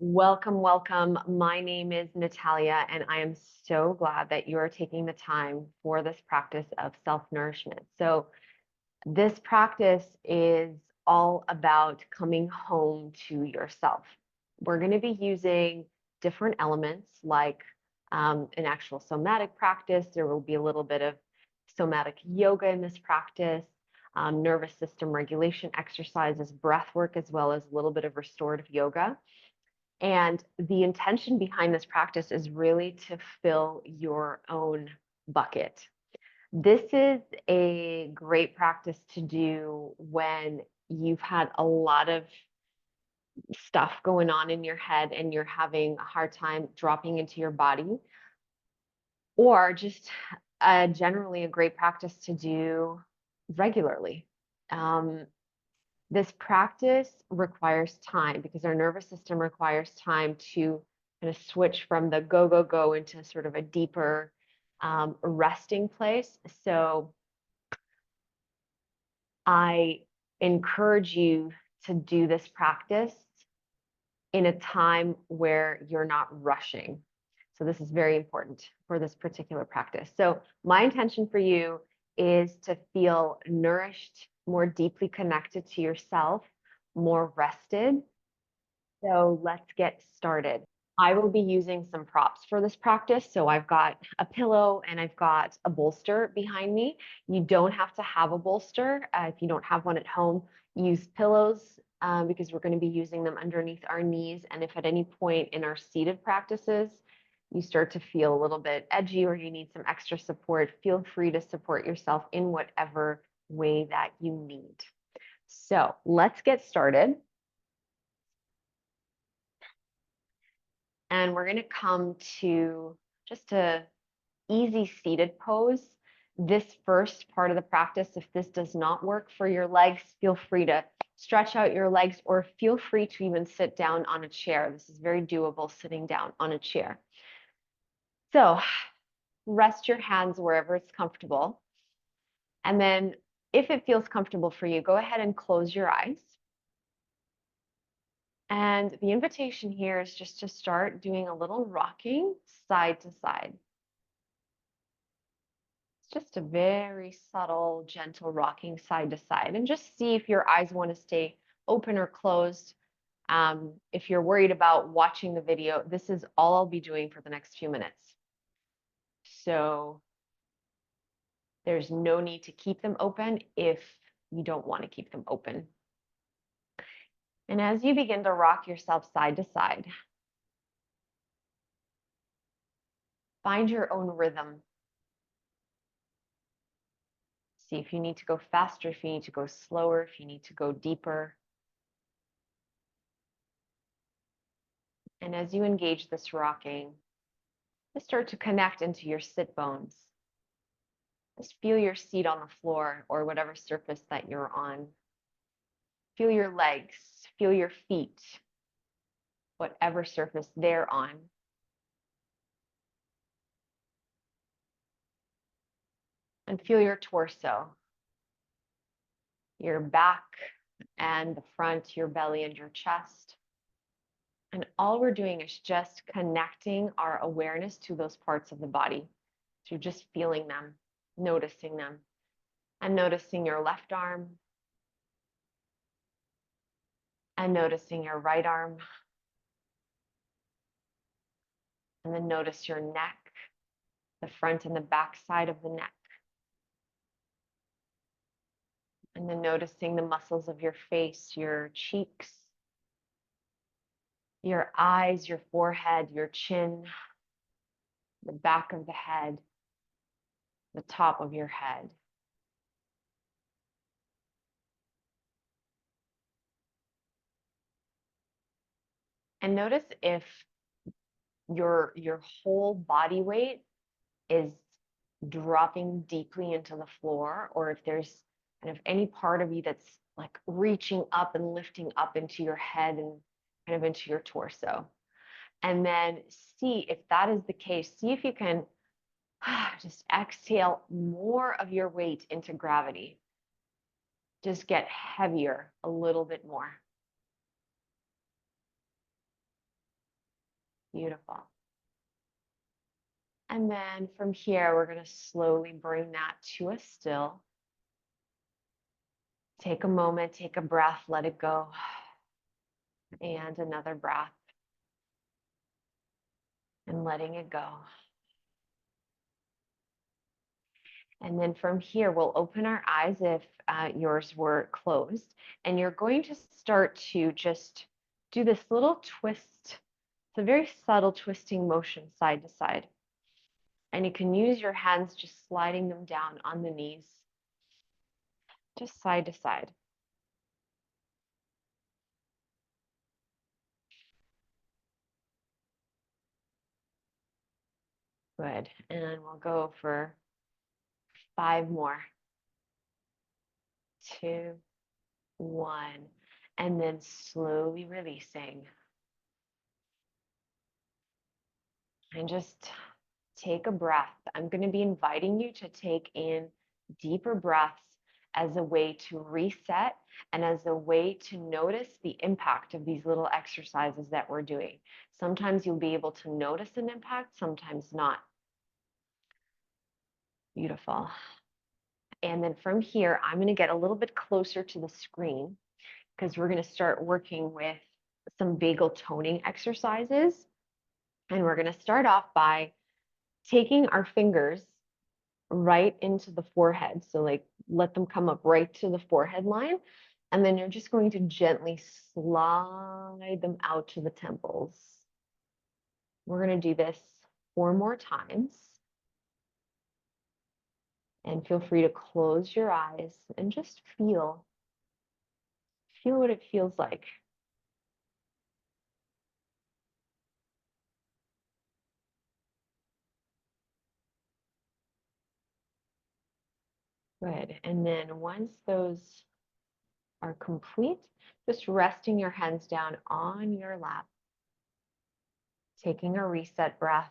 Welcome, welcome. My name is Natalia, and I am so glad that you're taking the time for this practice of self-nourishment. So this practice is all about coming home to yourself. We're going to be using different elements like an actual somatic practice. There will be a little bit of somatic yoga in this practice, nervous system regulation exercises, breath work, as well as a little bit of restorative yoga. And the intention behind this practice is really to fill your own bucket. This is a great practice to do when you've had a lot of stuff going on in your head and you're having a hard time dropping into your body, or just generally a great practice to do regularly. This practice requires time because our nervous system requires time to kind of switch from the go, go, go into sort of a deeper resting place. So I encourage you to do this practice in a time where you're not rushing. So this is very important for this particular practice. So my intention for you is to feel nourished, more deeply connected to yourself, more rested. So let's get started. I will be using some props for this practice. So I've got a pillow and I've got a bolster behind me. You don't have to have a bolster. If you don't have one at home, use pillows because we're going to be using them underneath our knees. And if at any point in our seated practices, you start to feel a little bit edgy or you need some extra support, feel free to support yourself in whatever way that you need. So let's get started. And we're going to come to just a easy seated pose. This first part of the practice, if this does not work for your legs, feel free to stretch out your legs or feel free to even sit down on a chair. This is very doable sitting down on a chair. So rest your hands wherever it's comfortable. And then if it feels comfortable for you, go ahead and close your eyes. And the invitation here is just to start doing a little rocking side to side. Just a very subtle, gentle rocking side to side, and just see if your eyes want to stay open or closed. If you're worried about watching the video, this is all I'll be doing for the next few minutes. So there's no need to keep them open if you don't want to keep them open. And as you begin to rock yourself side to side, find your own rhythm. See if you need to go faster, if you need to go slower, if you need to go deeper. And as you engage this rocking, just start to connect into your sit bones. Just feel your seat on the floor or whatever surface that you're on. Feel your legs, feel your feet, whatever surface they're on. And feel your torso, your back and the front, your belly and your chest. And all we're doing is just connecting our awareness to those parts of the body. So just feeling them, noticing them, and noticing your left arm, and noticing your right arm, and then notice your neck, the front and the back side of the neck. And then noticing the muscles of your face, your cheeks, your eyes, your forehead, your chin, the back of the head, the top of your head. And notice if your whole body weight is dropping deeply into the floor, or if there's kind of any part of you that's like reaching up and lifting up into your head and kind of into your torso. And then see if that is the case. See if you can just exhale more of your weight into gravity. Just get heavier a little bit more. Beautiful. And then from here, we're going to slowly bring that to a still. Take a moment, take a breath, let it go. And another breath. And letting it go. And then from here, we'll open our eyes if yours were closed. And you're going to start to just do this little twist. It's a very subtle twisting motion side to side. And you can use your hands just sliding them down on the knees, just side to side. Good. And we'll go for 5 more. 2, 1. And then slowly releasing. And just take a breath. I'm going to be inviting you to take in deeper breaths as a way to reset and as a way to notice the impact of these little exercises that we're doing. Sometimes you'll be able to notice an impact, sometimes not. Beautiful. And then from here, I'm going to get a little bit closer to the screen because we're going to start working with some vagal toning exercises. And we're going to start off by taking our fingers right into the forehead. So like let them come up right to the forehead line. And then you're just going to gently slide them out to the temples. We're going to do this 4 more times. And feel free to close your eyes and just feel what it feels like. Good. And then once those are complete, just resting your hands down on your lap, taking a reset breath,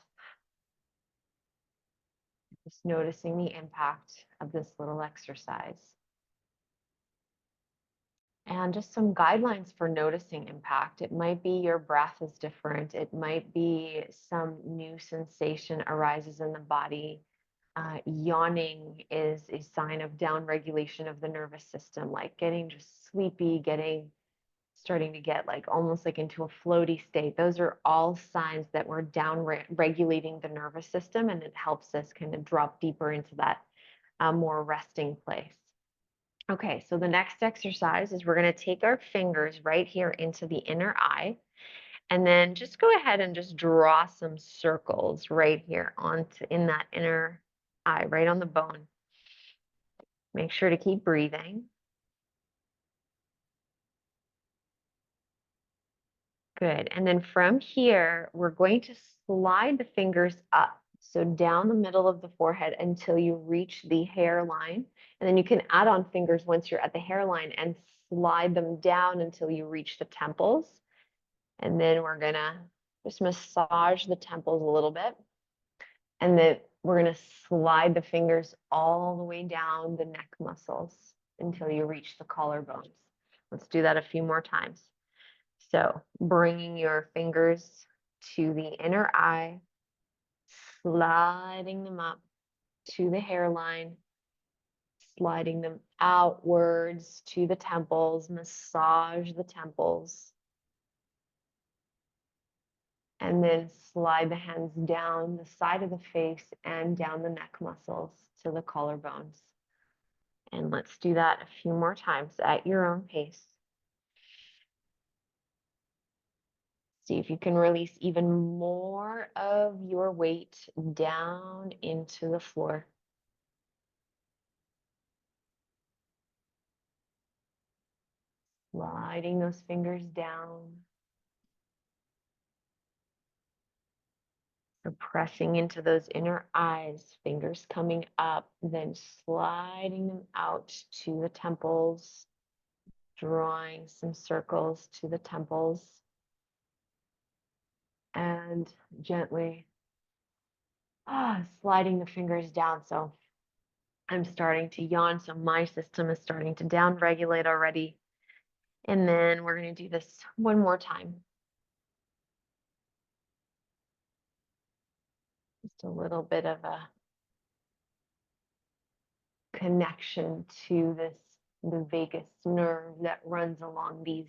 just noticing the impact of this little exercise. And just some guidelines for noticing impact. It might be your breath is different. It might be some new sensation arises in the body. Yawning is a sign of downregulation of the nervous system, like getting just sleepy, starting to get like almost like into a floaty state. Those are all signs that we're down regulating the nervous system, and it helps us kind of drop deeper into that more resting place. Okay, so the next exercise is we're going to take our fingers right here into the inner eye, and then just go ahead and just draw some circles right here in that inner eye, right on the bone. Make sure to keep breathing. Good. And then from here, we're going to slide the fingers up. So down the middle of the forehead until you reach the hairline. And then you can add on fingers once you're at the hairline and slide them down until you reach the temples. And then we're going to just massage the temples a little bit. And then we're going to slide the fingers all the way down the neck muscles until you reach the collarbones. Let's do that a few more times. So bringing your fingers to the inner eye, sliding them up to the hairline, sliding them outwards to the temples, massage the temples, and then slide the hands down the side of the face and down the neck muscles to the collarbones. And let's do that a few more times at your own pace. See if you can release even more of your weight down into the floor. Sliding those fingers down. So pressing into those inner eyes, fingers coming up, then sliding them out to the temples, drawing some circles to the temples, and gently sliding the fingers down. So I'm starting to yawn, so my system is starting to down regulate already. And then we're going to do this one more time. Just a little bit of a connection to the vagus nerve that runs along these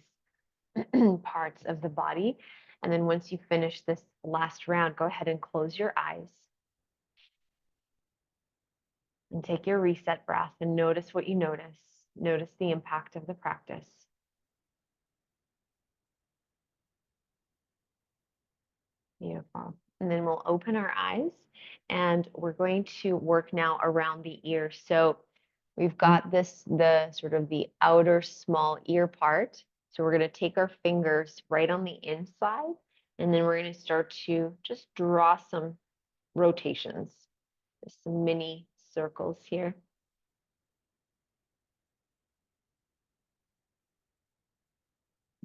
parts of the body. And then once you finish this last round, go ahead and close your eyes and take your reset breath and notice what you notice. Notice the impact of the practice. Beautiful. And then we'll open our eyes and we're going to work now around the ear. So we've got the sort of the outer small ear part. So we're going to take our fingers right on the inside, and then we're going to start to just draw some rotations, just some mini circles here.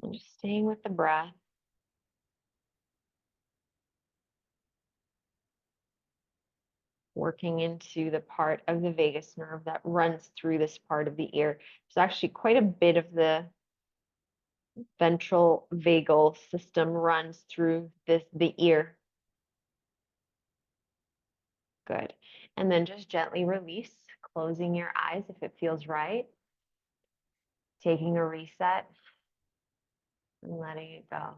And just staying with the breath. Working into the part of the vagus nerve that runs through this part of the ear. There's actually quite a bit of the ventral vagal system runs through the ear. Good. And then just gently release, closing your eyes if it feels right. Taking a reset and letting it go.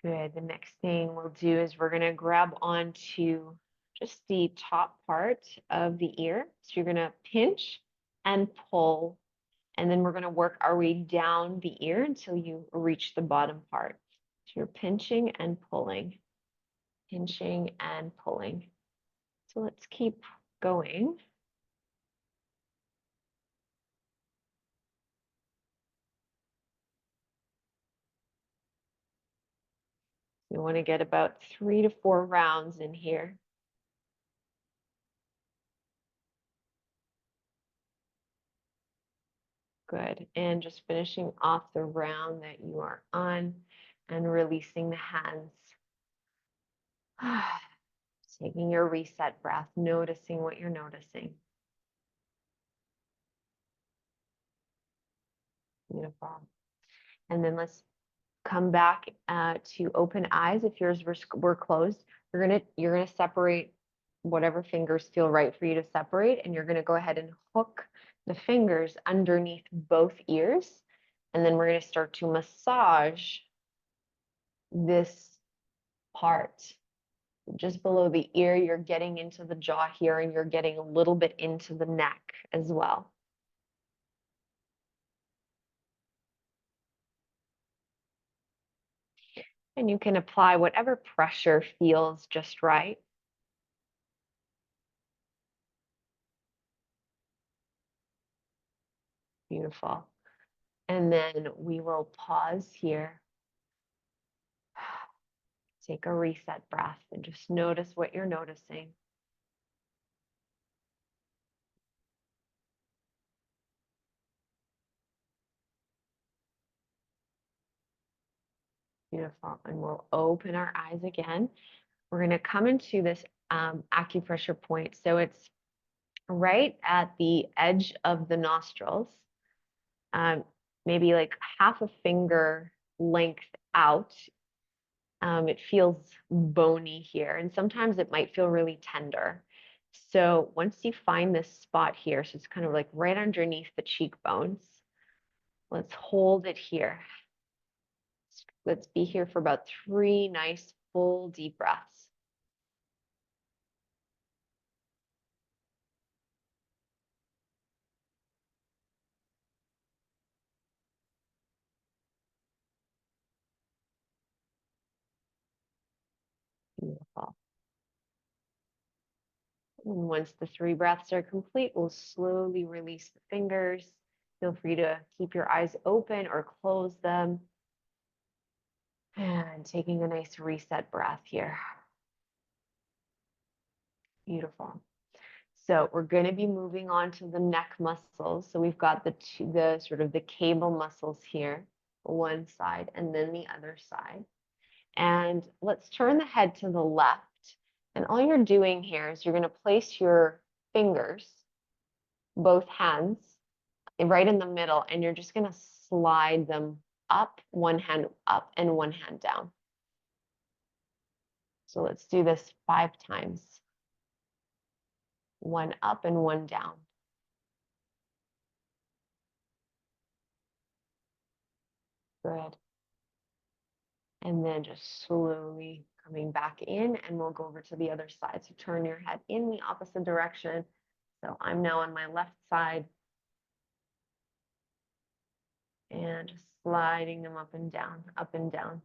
Good. The next thing we'll do is we're going to grab onto just the top part of the ear. So you're going to pinch and pull, and then we're going to work our way down the ear until you reach the bottom part. So you're pinching and pulling, pinching and pulling. So let's keep going. We want to get about 3 to 4 rounds in here. Good. And just finishing off the round that you are on and releasing the hands. Taking your reset breath, noticing what you're noticing. Beautiful. And then let's come back to open eyes. If yours were closed, you're gonna separate whatever fingers feel right for you to separate, and you're gonna go ahead and hook the fingers underneath both ears, and then we're gonna start to massage this part. Just below the ear, you're getting into the jaw here, and you're getting a little bit into the neck as well. And you can apply whatever pressure feels just right. Beautiful. And then we will pause here. Take a reset breath and just notice what you're noticing. Beautiful. And we'll open our eyes again. We're going to come into this acupressure point. So it's right at the edge of the nostrils, maybe like half a finger length out. It feels bony here, and sometimes it might feel really tender. So once you find this spot here, so it's kind of like right underneath the cheekbones, let's hold it here. Let's be here for about 3 nice full deep breaths. Beautiful. And once the 3 breaths are complete, we'll slowly release the fingers. Feel free to keep your eyes open or close them. And taking a nice reset breath here. Beautiful. So we're going to be moving on to the neck muscles. So we've got the sort of the cable muscles here, one side and then the other side. And let's turn the head to the left. And all you're doing here is you're going to place your fingers, both hands, right in the middle, and you're just going to slide them up, one hand up and one hand down. So let's do this 5 times. 1 up and 1 down. Good. And then just slowly coming back in, and we'll go over to the other side. So turn your head in the opposite direction. So I'm now on my left side. And just sliding them up and down, up and down.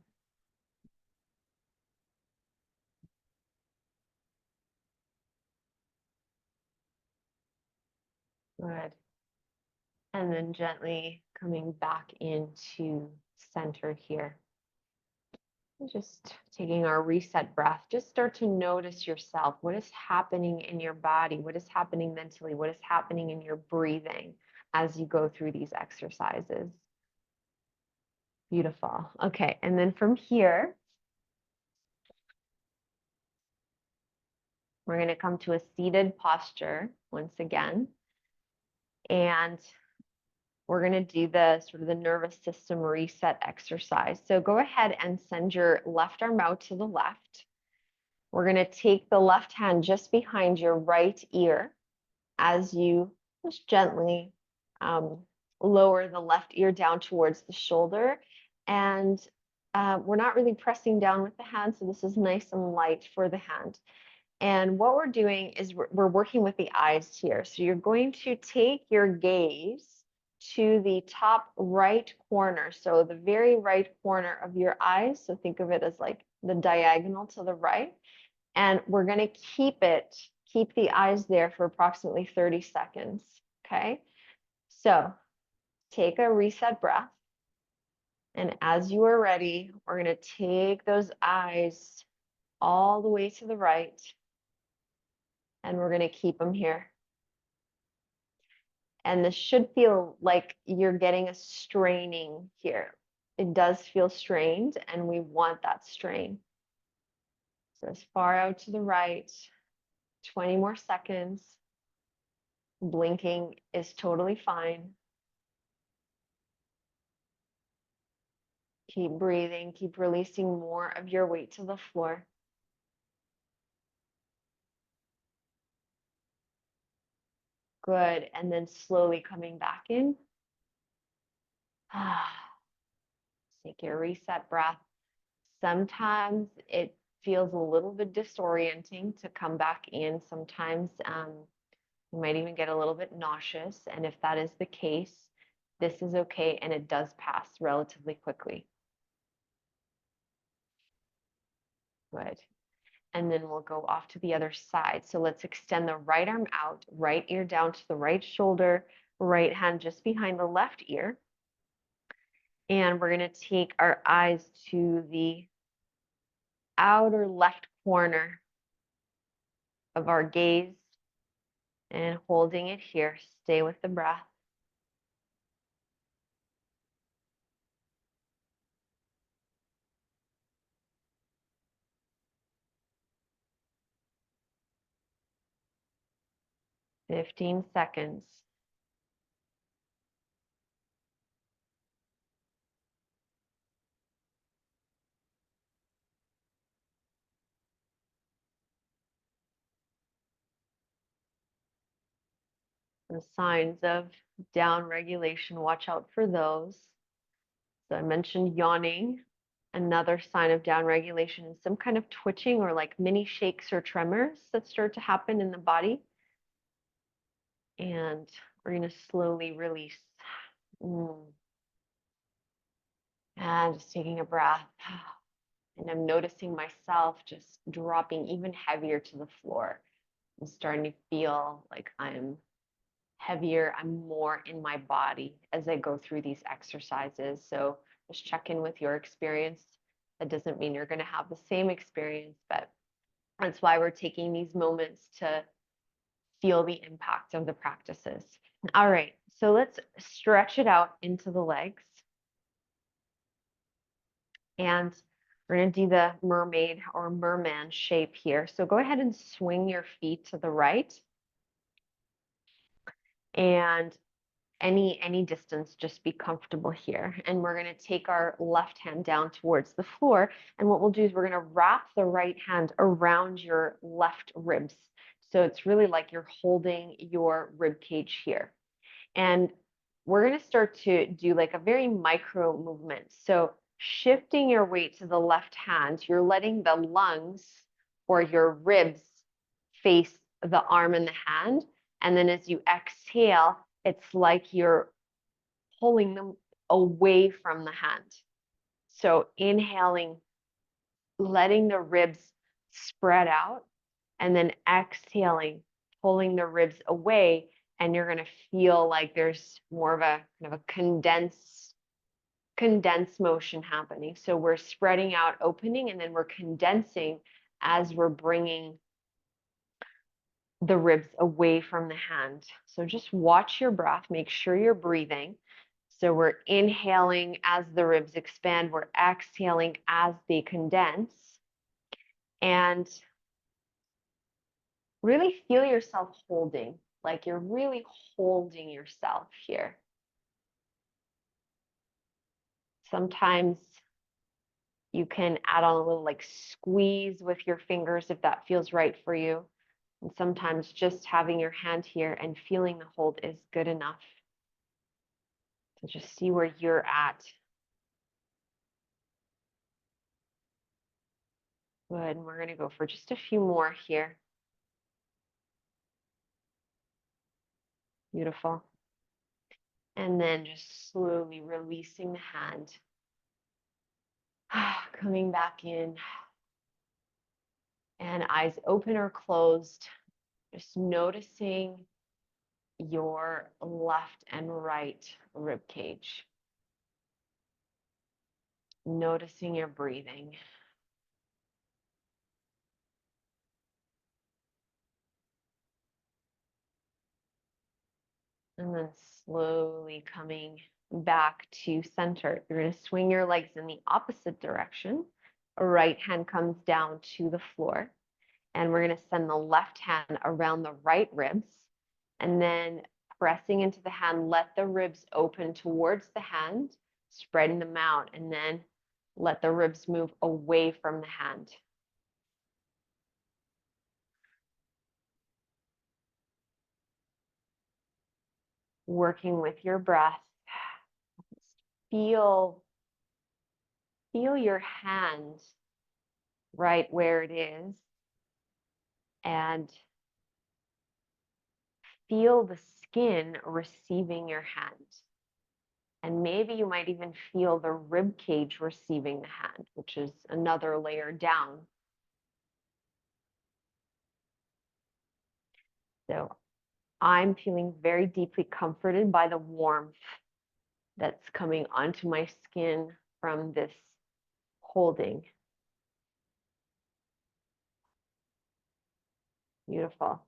Good. And then gently coming back into center here. Just taking our reset breath, just start to notice yourself. What is happening in your body? What is happening mentally? What is happening in your breathing as you go through these exercises? Beautiful. Okay, and then from here, we're going to come to a seated posture once again. And we're going to do the sort of the nervous system reset exercise. So go ahead and send your left arm out to the left. We're going to take the left hand just behind your right ear as you just gently lower the left ear down towards the shoulder. And we're not really pressing down with the hand, so this is nice and light for the hand. And what we're doing is we're working with the eyes here. So you're going to take your gaze to the top right corner. So the very right corner of your eyes. So think of it as like the diagonal to the right. And we're going to keep the eyes there for approximately 30 seconds. Okay. So take a reset breath. And as you are ready, we're going to take those eyes all the way to the right. And we're going to keep them here. And this should feel like you're getting a straining here. It does feel strained, and we want that strain. So as far out to the right, 20 more seconds. Blinking is totally fine. Keep breathing, keep releasing more of your weight to the floor. Good, and then slowly coming back in. Take your reset breath. Sometimes it feels a little bit disorienting to come back in. Sometimes you might even get a little bit nauseous. And if that is the case, this is okay, and it does pass relatively quickly. Good. And then we'll go off to the other side. So let's extend the right arm out, right ear down to the right shoulder, right hand just behind the left ear. And we're going to take our eyes to the outer left corner of our gaze and holding it here. Stay with the breath. "15 seconds. The signs of down regulation, watch out for those. So I mentioned yawning. Another sign of down regulation is some kind of twitching or like mini shakes or tremors that start to happen in the body. And we're going to slowly release. And just taking a breath. And I'm noticing myself just dropping even heavier to the floor. I'm starting to feel like I'm heavier. I'm more in my body as I go through these exercises. So just check in with your experience. That doesn't mean you're going to have the same experience, but that's why we're taking these moments to feel the impact of the practices. All right, so let's stretch it out into the legs. And we're going to do the mermaid or merman shape here. So go ahead and swing your feet to the right. And any distance, just be comfortable here. And we're going to take our left hand down towards the floor. And what we'll do is we're going to wrap the right hand around your left ribs. So it's really like you're holding your rib cage here. And we're going to start to do like a very micro movement. So shifting your weight to the left hand, you're letting the lungs or your ribs face the arm and the hand. And then as you exhale, it's like you're pulling them away from the hand. So inhaling, letting the ribs spread out, and then exhaling, pulling the ribs away, and you're going to feel like there's more of a kind of a condensed motion happening. So we're spreading out, opening, and then we're condensing as we're bringing the ribs away from the hand. So just watch your breath, make sure you're breathing. So we're inhaling as the ribs expand, we're exhaling as they condense. And really feel yourself holding, like you're really holding yourself here. Sometimes you can add on a little like squeeze with your fingers if that feels right for you. And sometimes just having your hand here and feeling the hold is good enough. So just see where you're at. Good, and we're going to go for just a few more here. Beautiful. And then just slowly releasing the hand. Coming back in. And eyes open or closed. Just noticing your left and right rib cage. Noticing your breathing. And then slowly coming back to center. You're going to swing your legs in the opposite direction. Right hand comes down to the floor. And we're going to send the left hand around the right ribs. And then pressing into the hand, let the ribs open towards the hand, spreading them out. And then let the ribs move away from the hand. Working with your breath. Feel your hand right where it is. And feel the skin receiving your hand. And maybe you might even feel the rib cage receiving the hand, which is another layer down. So I'm feeling very deeply comforted by the warmth that's coming onto my skin from this holding. Beautiful.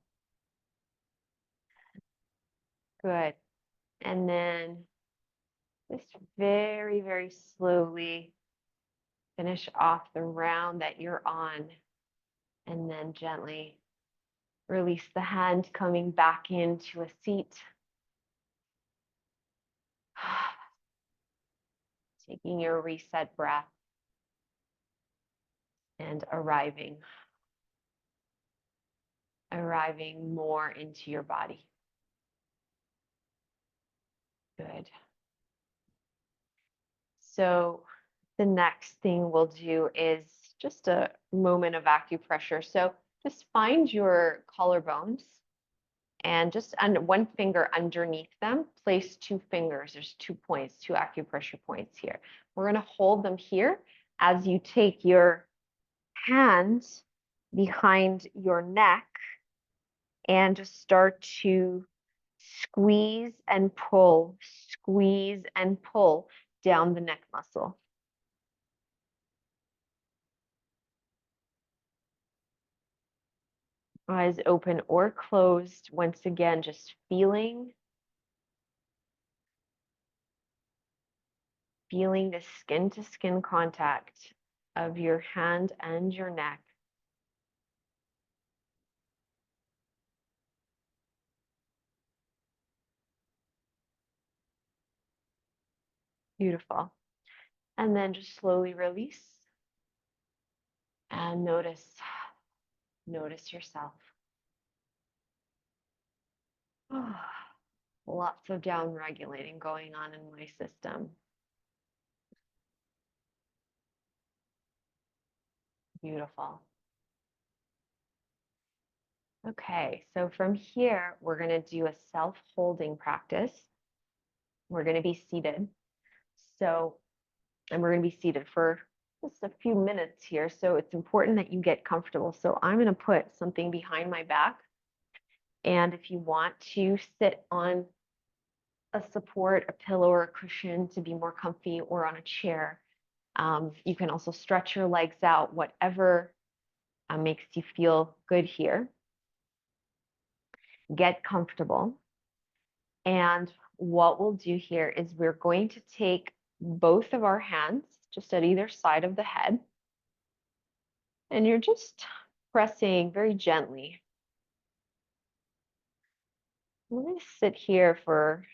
Good. And then just very, very slowly finish off the round that you're on. And then gently release the hand, coming back into a seat. Taking your reset breath and arriving more into your body. Good. So the next thing we'll do is just a moment of acupressure. So just find your collarbones and just one finger underneath them, place 2 fingers. There's 2 points, 2 acupressure points here. We're going to hold them here as you take your hands behind your neck and just start to squeeze and pull down the neck muscle. Eyes open or closed. Once again, just feeling the skin-to-skin contact of your hand and your neck. Beautiful. And then just slowly release and notice yourself. Lots of down regulating going on in my system. Beautiful. Okay, so from here, we're going to do a self-holding practice. We're going to be seated. And we're going to be seated for just a few minutes here. So it's important that you get comfortable. So I'm going to put something behind my back. And if you want to sit on a support, a pillow or a cushion to be more comfy, or on a chair, you can also stretch your legs out, whatever makes you feel good here. Get comfortable. And what we'll do here is we're going to take both of our hands just at either side of the head. And you're just pressing very gently. We're going to sit here for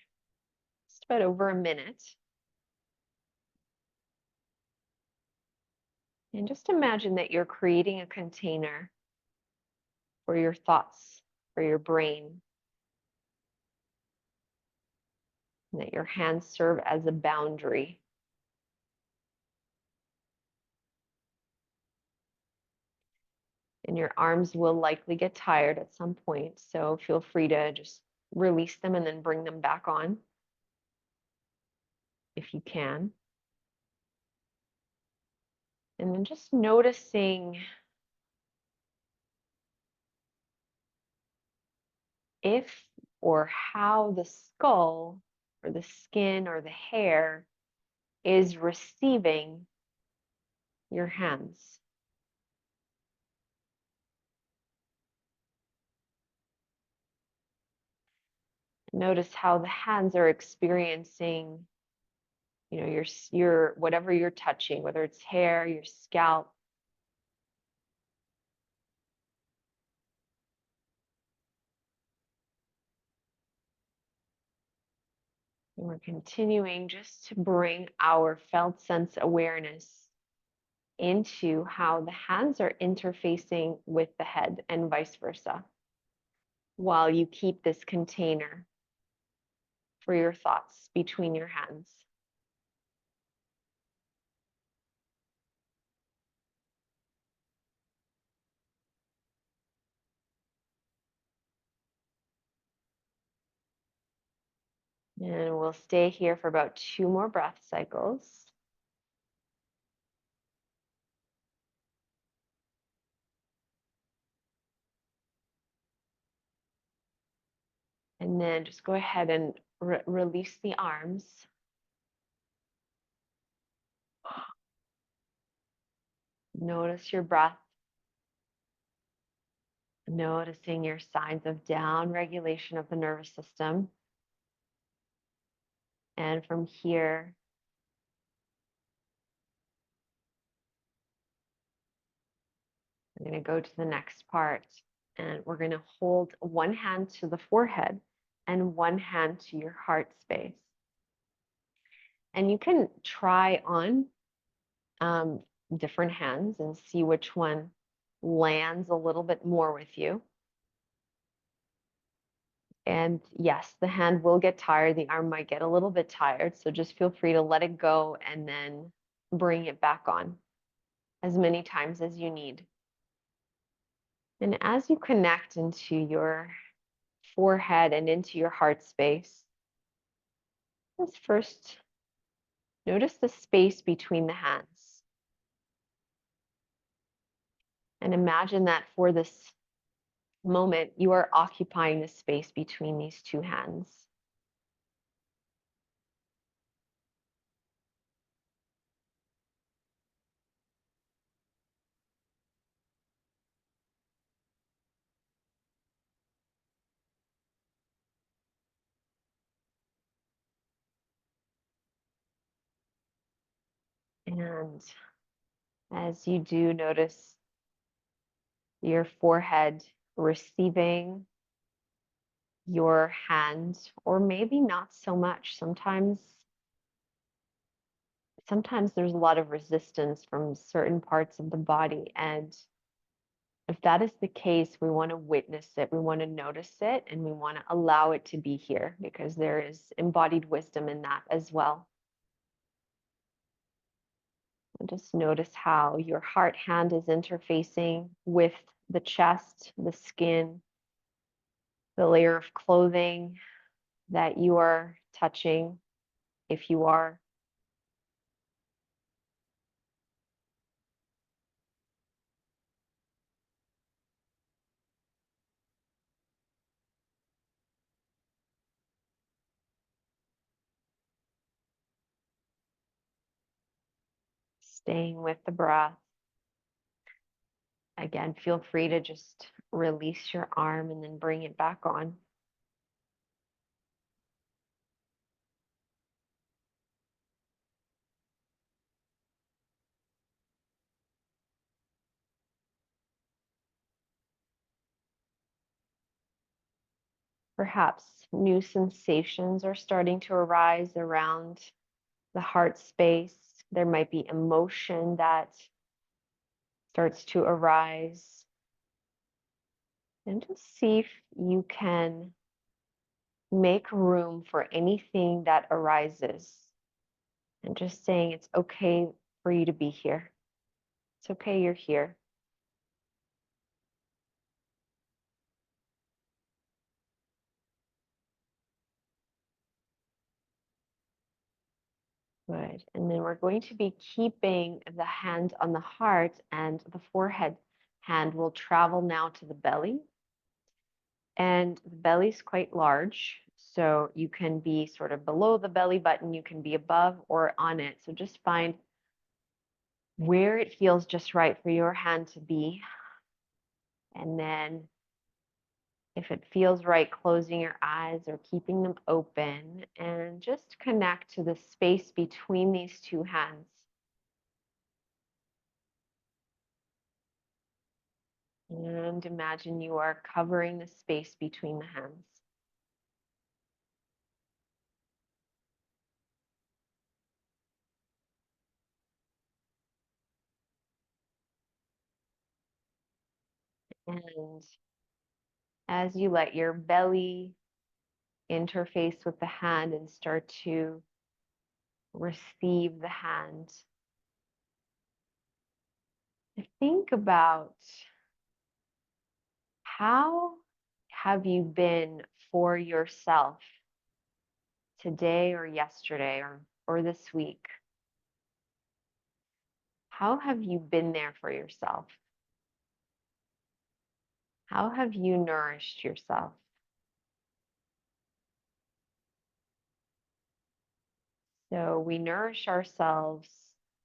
just about over a minute. And just imagine that you're creating a container for your thoughts, for your brain. And that your hands serve as a boundary. And your arms will likely get tired at some point. So feel free to just release them and then bring them back on if you can. And then just noticing if or how the skull or the skin or the hair is receiving your hands. Notice how the hands are experiencing, your whatever you're touching, whether it's hair, your scalp. And we're continuing just to bring our felt sense awareness into how the hands are interfacing with the head and vice versa, while you keep this container for your thoughts between your hands. And we'll stay here for about 2 more breath cycles. And then just go ahead and release the arms. Notice your breath. Noticing your signs of down regulation of the nervous system. And from here, we're going to go to the next part. And we're going to hold one hand to the forehead and one hand to your heart space. And you can try on different hands and see which one lands a little bit more with you. And yes, the hand will get tired. The arm might get a little bit tired. So just feel free to let it go and then bring it back on as many times as you need. And as you connect into your forehead and into your heart space, let's first notice the space between the hands. And imagine that for this moment, you are occupying the space between these two hands. And as you do, notice your forehead receiving your hand, or maybe not so much. Sometimes sometimes there's a lot of resistance from certain parts of the body. And if that is the case, we want to witness it, we want to notice it, and we want to allow it to be here because there is embodied wisdom in that as well. And just notice how your heart hand is interfacing with the chest, the skin, the layer of clothing that you are touching, if you are. Staying with the breath. Again, feel free to just release your arm and then bring it back on. Perhaps new sensations are starting to arise around the heart space. There might be emotion that starts to arise. And just see if you can make room for anything that arises. And just saying it's okay for you to be here. It's okay, you're here. Good. And then we're going to be keeping the hand on the heart, and the forehead hand will travel now to the belly. And the belly is quite large, so you can be sort of below the belly button, you can be above or on it. So just find where it feels just right for your hand to be. And then if it feels right, closing your eyes or keeping them open, and just connect to the space between these two hands. And imagine you are covering the space between the hands. And as you let your belly interface with the hand and start to receive the hand, think about how have you been for yourself today or yesterday or this week? How have you been there for yourself? How have you nourished yourself? So we nourish ourselves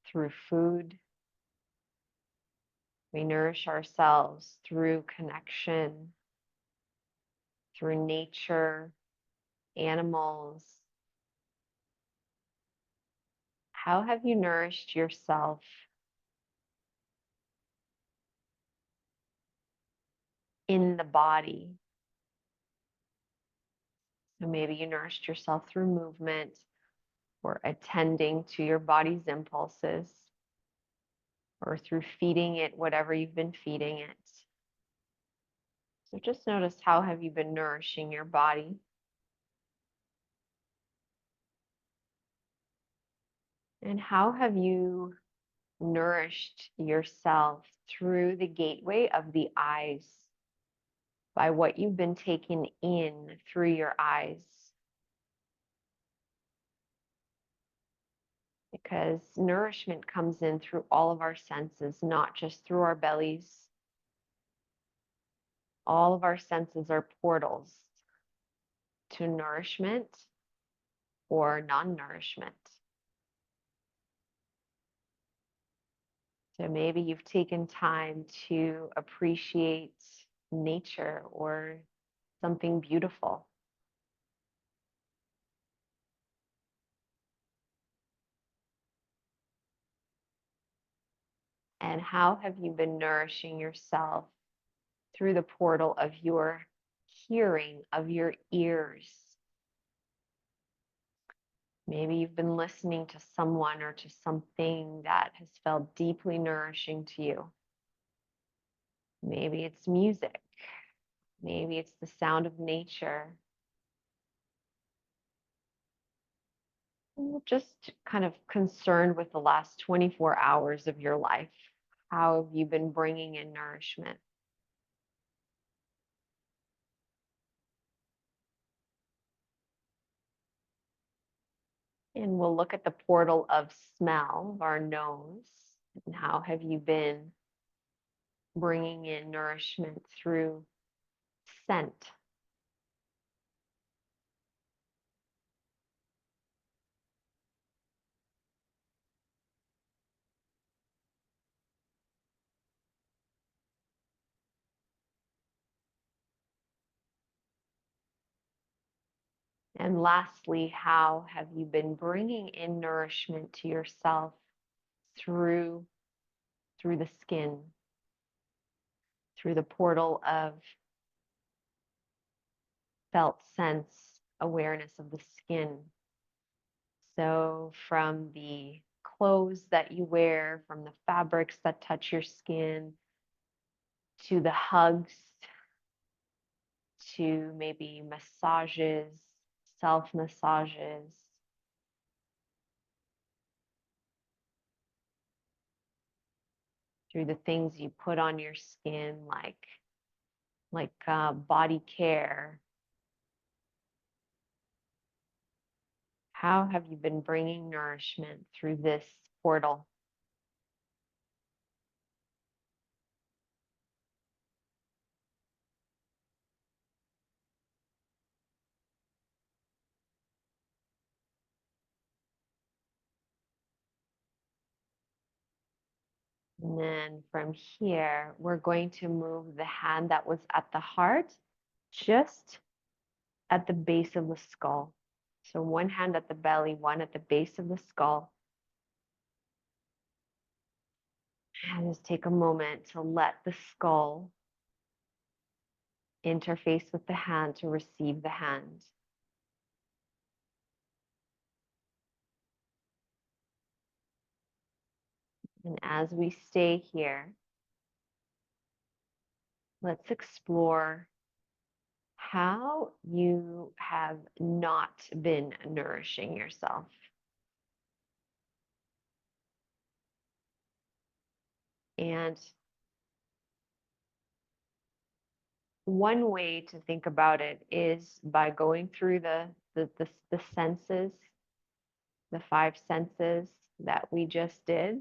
through food. We nourish ourselves through connection, through nature, animals. How have you nourished yourself in the body? So maybe you nourished yourself through movement or attending to your body's impulses or through feeding it whatever you've been feeding it. So just notice, how have you been nourishing your body? And how have you nourished yourself through the gateway of the eyes, by what you've been taking in through your eyes? Because nourishment comes in through all of our senses, not just through our bellies. All of our senses are portals to nourishment or non-nourishment. So maybe you've taken time to appreciate nature or something beautiful. And how have you been nourishing yourself through the portal of your hearing, of your ears? Maybe you've been listening to someone or to something that has felt deeply nourishing to you. Maybe it's music. Maybe it's the sound of nature. Just kind of concerned with the last 24 hours of your life. How have you been bringing in nourishment? And we'll look at the portal of smell of our nose. And how have you been bringing in nourishment through scent? And lastly, how have you been bringing in nourishment to yourself through the skin, through the portal of felt sense awareness of the skin? So from the clothes that you wear, from the fabrics that touch your skin, to the hugs, to maybe massages, self massages, through the things you put on your skin, like body care. How have you been bringing nourishment through this portal? And then from here, we're going to move the hand that was at the heart just at the base of the skull. So one hand at the belly, one at the base of the skull. And just take a moment to let the skull interface with the hand to receive the hand. And as we stay here, let's explore how you have not been nourishing yourself. And one way to think about it is by going through the senses, the five senses that we just did.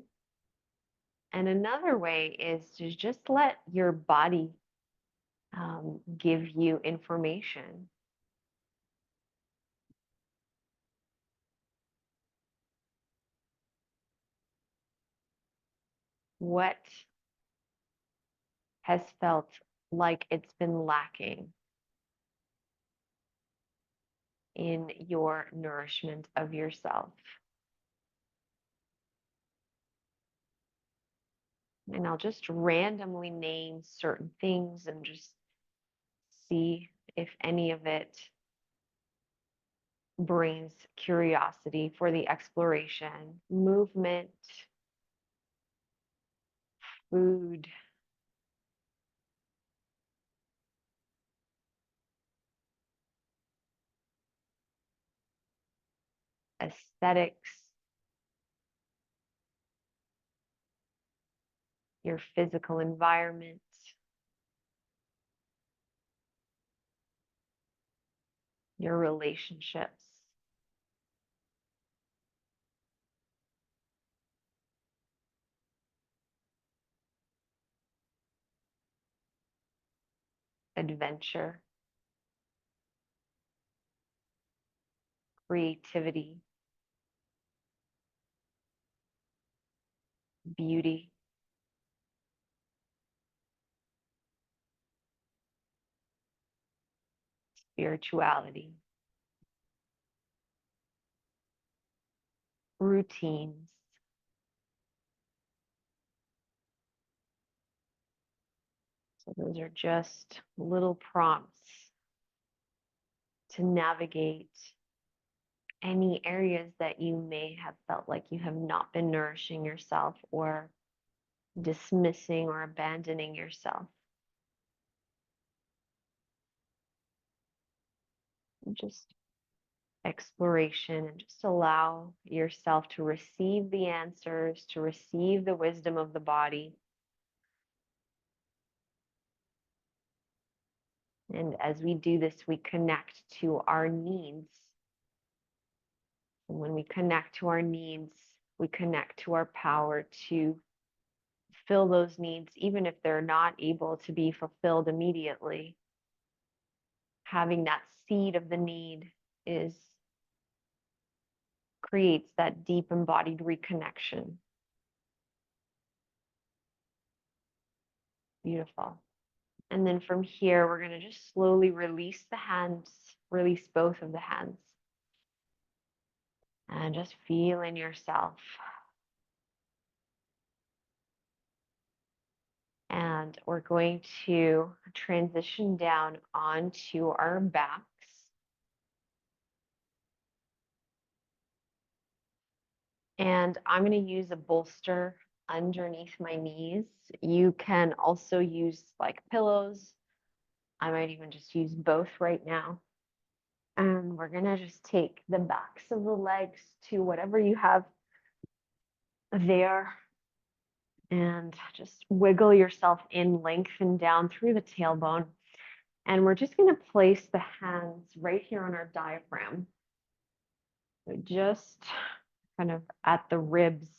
And another way is to just let your body give you information. What has felt like it's been lacking in your nourishment of yourself? And I'll just randomly name certain things and just see if any of it brings curiosity for the exploration. Movement, food, aesthetics, your physical environment, your relationships, adventure, creativity, beauty, spirituality, routines. So those are just little prompts to navigate any areas that you may have felt like you have not been nourishing yourself or dismissing or abandoning yourself. Just exploration, and just allow yourself to receive the answers, to receive the wisdom of the body. And as we do this, we connect to our needs. And when we connect to our needs, we connect to our power to fill those needs, even if they're not able to be fulfilled immediately. Having that seed of the need creates that deep embodied reconnection. Beautiful. And then from here, we're going to just slowly release the hands, release both of the hands. And just feel in yourself. And we're going to transition down onto our backs. And I'm going to use a bolster underneath my knees. You can also use like pillows. I might even just use both right now. And we're going to just take the backs of the legs to whatever you have there. And just wiggle yourself in, lengthen down through the tailbone. And we're just going to place the hands right here on our diaphragm. So just kind of at the ribs.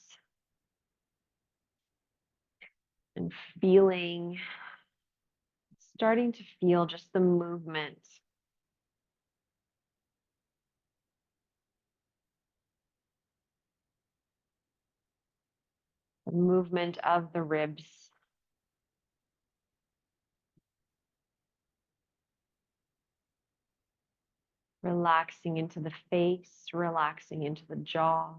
And starting to feel just the movement. The movement of the ribs. Relaxing into the face, relaxing into the jaw.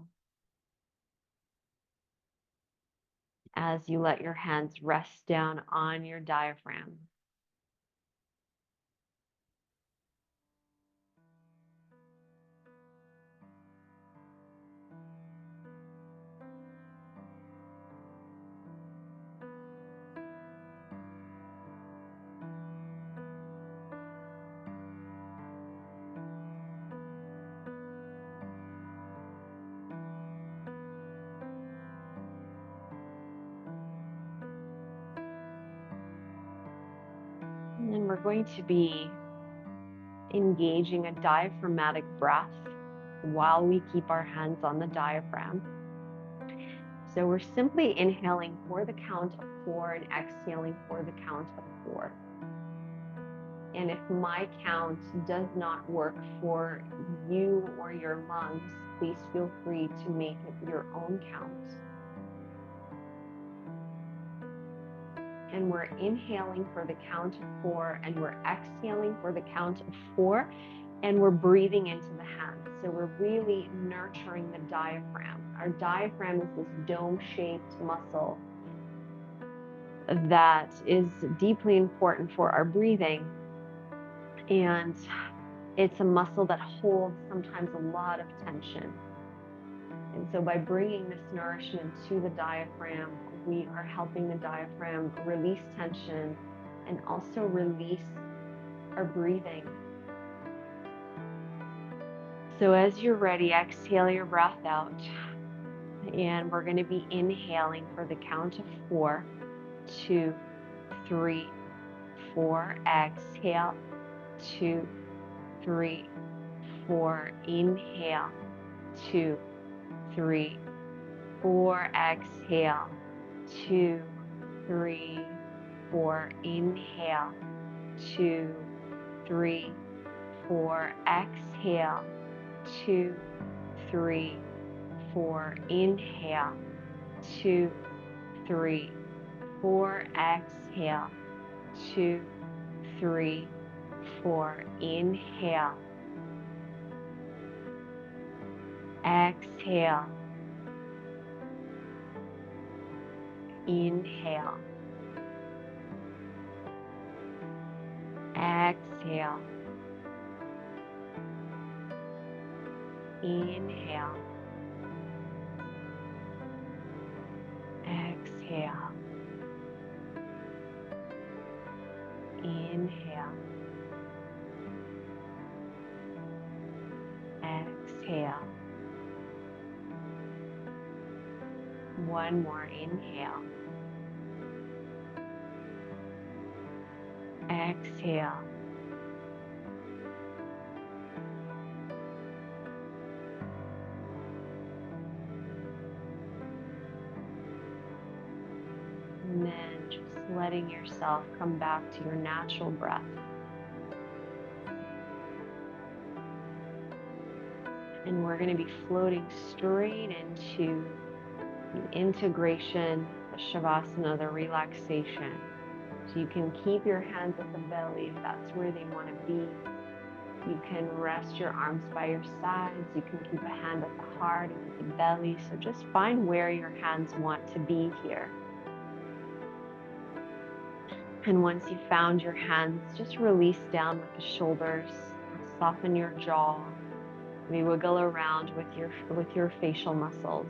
As you let your hands rest down on your diaphragm. And then we're going to be engaging a diaphragmatic breath while we keep our hands on the diaphragm. So we're simply inhaling for the count of 4 and exhaling for the count of 4. And if my count does not work for you or your lungs, please feel free to make it your own count. And we're inhaling for the count of 4, and we're exhaling for the count of 4, and we're breathing into the hands. So we're really nurturing the diaphragm. Our diaphragm is this dome-shaped muscle that is deeply important for our breathing. And it's a muscle that holds sometimes a lot of tension. And so by bringing this nourishment to the diaphragm, we are helping the diaphragm release tension and also release our breathing. So as you're ready, exhale your breath out. And we're going to be inhaling for the count of 4, 2, 3, 4. Exhale, 2, 3, 4. Inhale, 2, 3, 4. Exhale, 2, 3, 4. Inhale, 2, 3, 4. Exhale, 2, 3, 4. Inhale, 2, 3, 4. Exhale, 2, 3, 4. Inhale, exhale, inhale, exhale, Inhale. Exhale. Inhale. Exhale. One more inhale. Exhale. And then just letting yourself come back to your natural breath. And we're going to be floating straight into the integration, the shavasana, the relaxation. So you can keep your hands at the belly if that's where they want to be. You can rest your arms by your sides. You can keep a hand at the heart and at the belly. So just find where your hands want to be here. And once you've found your hands, just release down with the shoulders. Soften your jaw. Maybe wiggle around with your facial muscles.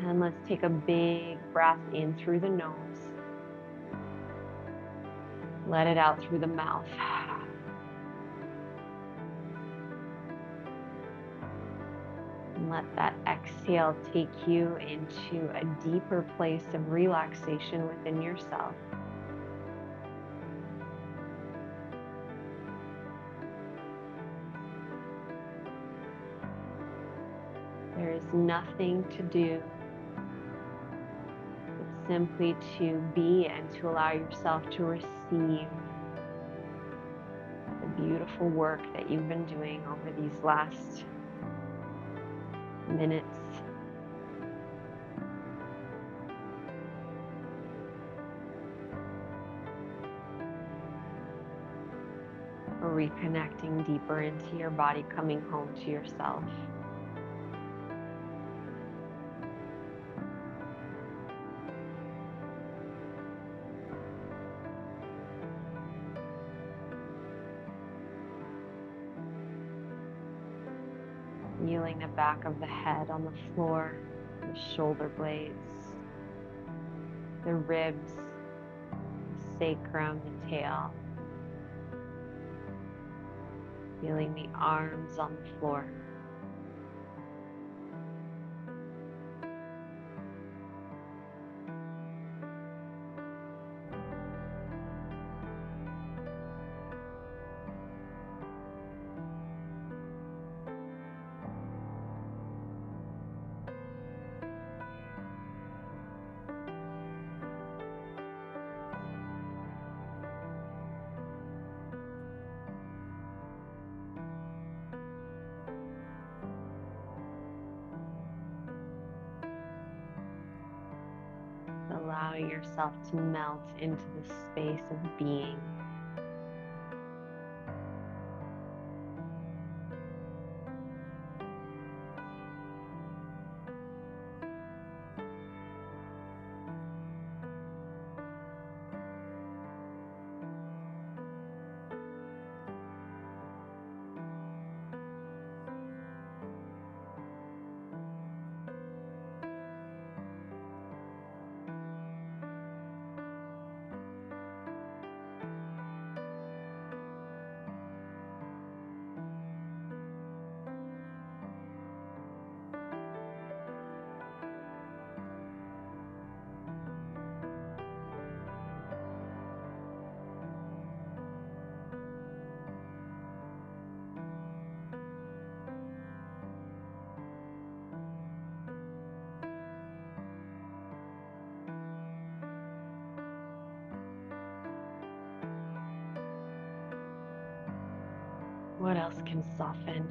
And let's take a big breath in through the nose. Let it out through the mouth. And let that exhale take you into a deeper place of relaxation within yourself. There is nothing to do. It's simply to be and to allow yourself to receive the beautiful work that you've been doing over these last minutes. Reconnecting deeper into your body, coming home to yourself. Feeling the back of the head on the floor, the shoulder blades, the ribs, the sacrum, the tail. Feeling the arms on the floor. Allowing yourself to melt into the space of being. What else can soften?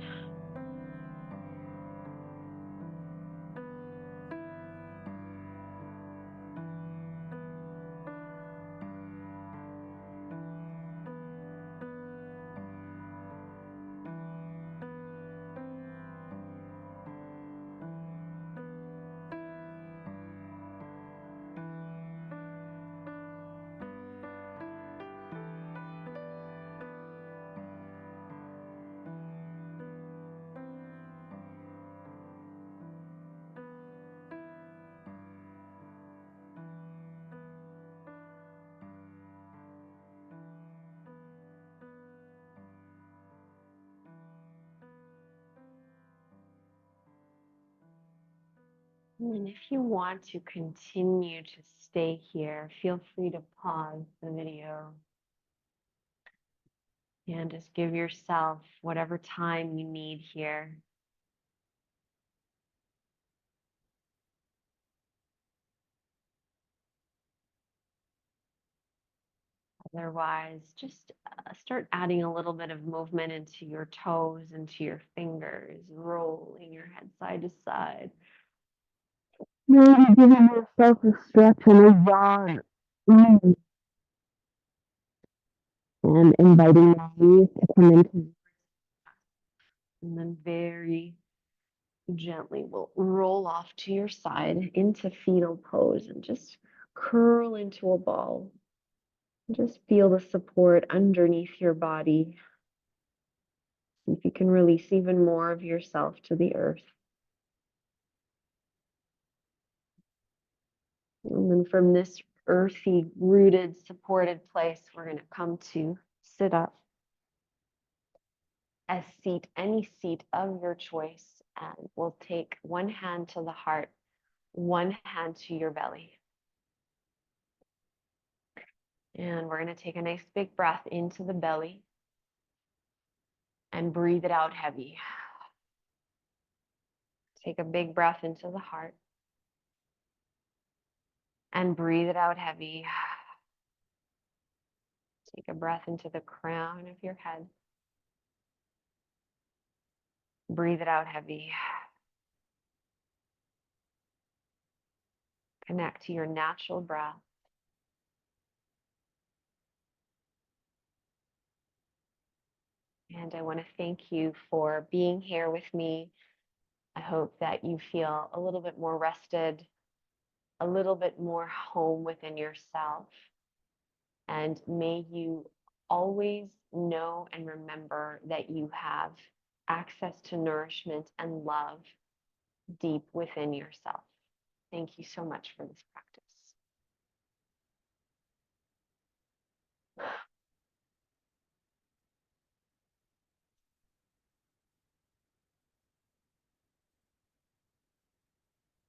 And if you want to continue to stay here, feel free to pause the video and just give yourself whatever time you need here. Otherwise, just start adding a little bit of movement into your toes, into your fingers, rolling your head side to side. Maybe giving yourself a stretch and a yawn. And inviting the knees to come into, and then very gently we'll roll off to your side into fetal pose and just curl into a ball. Just feel the support underneath your body. See if you can release even more of yourself to the earth. And then from this earthy, rooted, supported place, we're going to come to sit up. A seat, any seat of your choice, and we'll take one hand to the heart, one hand to your belly. And we're going to take a nice big breath into the belly and breathe it out heavy. Take a big breath into the heart and breathe it out heavy. Take a breath into the crown of your head. Breathe it out heavy. Connect to your natural breath. And I want to thank you for being here with me. I hope that you feel a little bit more rested, a little bit more home within yourself. And may you always know and remember that you have access to nourishment and love deep within yourself. Thank you so much for this practice.